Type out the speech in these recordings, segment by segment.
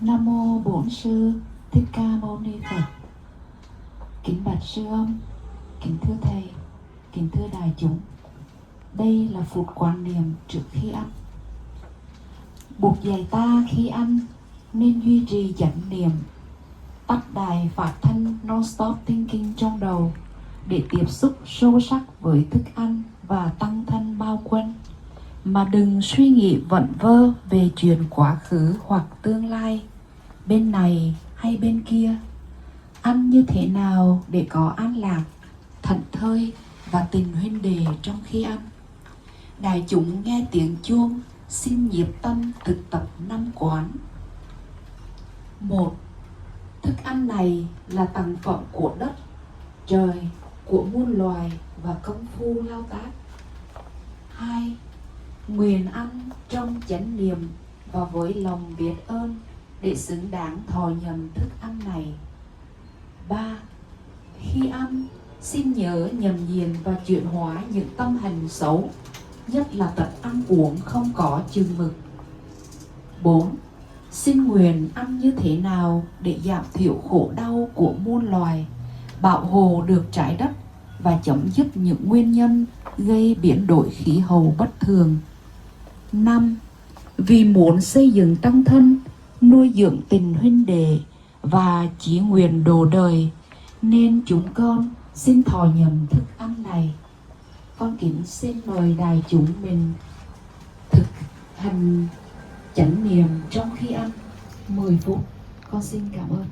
Nam mô Bổn Sư Thích Ca Mâu Ni Phật. Kính bạch sư ông, kính thưa thầy, kính thưa đại chúng. Đây là phút quan niệm trước khi ăn. Buộc dạy ta khi ăn nên duy trì chánh niệm, tắt đài phát thanh non-stop thinking trong đầu để tiếp xúc sâu sắc với thức ăn và tăng thân bao quanh, mà đừng suy nghĩ vẩn vơ về chuyện quá khứ hoặc tương lai, bên này hay bên kia. Ăn như thế nào để có an lạc, thảnh thơi và tình huynh đệ trong khi ăn. Đại chúng nghe tiếng chuông, xin nhiếp tâm thực tập 5 quán. 1. Thức ăn này là tặng phẩm của đất, trời, của muôn loài và công phu lao tác. 2. Nguyện ăn trong chánh niệm và với lòng biết ơn để xứng đáng thọ nhận thức ăn này. 3. Khi ăn, xin nhớ nhận diện và chuyển hóa những tâm hành xấu, nhất là tật ăn uống không có chừng mực. 4. Xin nguyện ăn như thế nào để giảm thiểu khổ đau của muôn loài, bảo hộ được trái đất và chấm dứt những nguyên nhân gây biến đổi khí hậu bất thường. 5. Vì muốn xây dựng tăng thân, nuôi dưỡng tình huynh đệ và chí nguyện độ đời, nên chúng con xin thọ nhận thức ăn này. Con kính xin mời đại chúng mình thực hành chánh niệm trong khi ăn 10 phút. Con xin cảm ơn.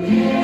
Yeah.